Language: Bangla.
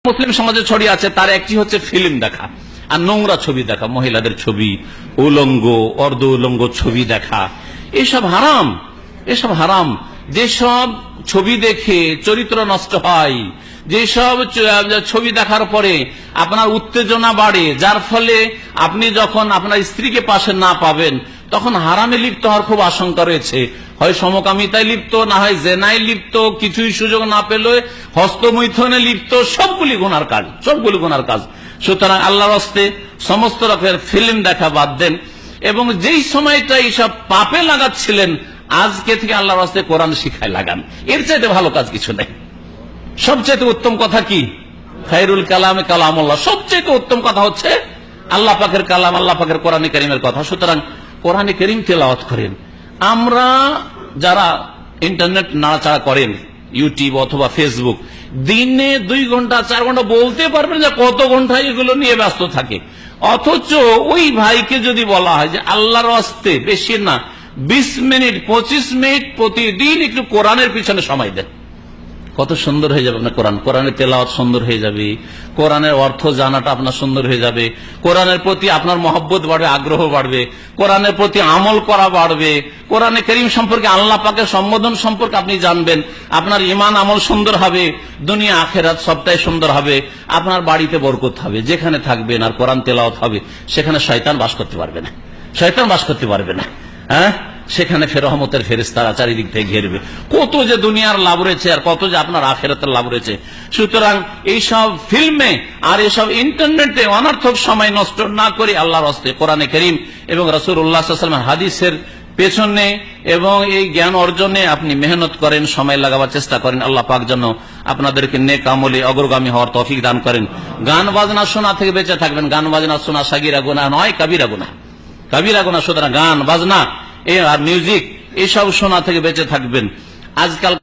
মুসলিম সমাজে ছড়িয়ে আছে তার একটি হচ্ছে ফিল্ম দেখা আর নোংরা ছবি দেখা, মহিলাদের ছবি, উলঙ্গ অর্ধ উলঙ্গ ছবি দেখা, এসব হারাম। এসব হারাম। যেসব ছবি দেখে চরিত্র নষ্ট হয়, যেসব ছবি দেখার পরে আপনার উত্তেজনা বাড়ে, যার ফলে আপনি যখন আপনার স্ত্রীকে পাশে না পাবেন তখন হারামে লিপ্ত হওয়ার খুব আশঙ্কা রয়েছে। হয় সমকামিতায় লিপ্ত, না হয় জেনায় লিপ্ত, কিছুই সুযোগ না পেলে হস্তমৈথনে লিপ্ত, সবগুলি গুনার কাজ, সবগুলি গুনার কাজ। সুতরাং আল্লাহর হস্তে সমস্ত রকমের ফিল্ম দেখা বাদ দেন, এবং যেই সময়টা এইসব পাপে লাগাচ্ছিলেন আজকে থেকে আল্লাহর হস্তে কোরআন শিখায় লাগান। এর চাইতে ভালো কাজ কিছু নেই। সবচেয়ে উত্তম কথা কি? খায়রুল কালামে কালামুল্লাহ। সবচেয়ে উত্তম কথা হচ্ছে আল্লাহ পাকের কালাম, আল্লাহ পাকের কোরআন কারীমের কথা। সুতরাং কোরআন কারীম তেলাওয়াত করেন। আমরা যারা ইন্টারনেট নাড়াচাড়া করেন, ইউটিউব অথবা ফেসবুক, দিনে 2 ঘন্টা 4 ঘন্টা বলতে পারবেন যে কত ঘন্টা এগুলো নিয়ে ব্যস্ত থাকে। অথচ ওই ভাইকে যদি বলা হয় যে আল্লাহর হস্তে বেশি না 20 মিনিট 25 মিনিট প্রতিদিন একটু কোরআনের পিছনে সময় দেন, কত সুন্দর হয়ে যাবে আপনার কোরআন। কোরআনের তেলাওয়াত সুন্দর হয়ে যাবে, কোরআনের অর্থ জানাটা আপনার সুন্দর হয়ে যাবে, কোরআনের প্রতি আপনার মহব্বত বাড়বে, আগ্রহ বাড়বে, কোরআনের প্রতি আমল করা বাড়বে, কোরআনে কারীম সম্পর্কে আল্লাহ পাকের সম্বোধন সম্পর্কে আপনি জানবেন, আপনার ঈমান আমল সুন্দর হবে, দুনিয়া আখেরাত সবটাই সুন্দর হবে, আপনার বাড়িতে বরকত হবে। যেখানে থাকবেন আর কোরআন তেলাওয়াত হবে সেখানে শয়তান বাস করতে পারবে না, শয়তান বাস করতে পারবে না। হ্যাঁ, সেখানে রহমতের ফেরেশতারা চারিদিক থেকে ঘেরবে। কত যে দুনিয়ার লাভ রয়েছে আর কত যে আপনার আখিরাতের লাভ রয়েছে। সুতরাং এইসব ফিল্মে আর এইসব ইন্টারনেটে অনর্থক সময় নষ্ট না করে আল্লাহর হস্তে কোরআনে কারীম এবং রাসূলুল্লাহ সাল্লাল্লাহু আলাইহি ওয়াসাল্লামের হাদিসের পেছনে এবং এই জ্ঞান অর্জনে আপনি মেহনত করেন, সময় লাগাবার চেষ্টা করেন। আল্লাহ পাক যেন আপনাদেরকে নেক আমলে অগ্রগামী হওয়ার তৌফিক দান করেন। গান বাজনা শোনা থেকে বেঁচে থাকবেন। গান বাজনা শোনা সাগীরা গুনাহ নয়, কাবীরা গুনাহ, কাবীরা গুনাহ। সুতরাং গান বাজনা আর মিউজিক এসব শোনা থেকে বেঁচে থাকবেন। আজকাল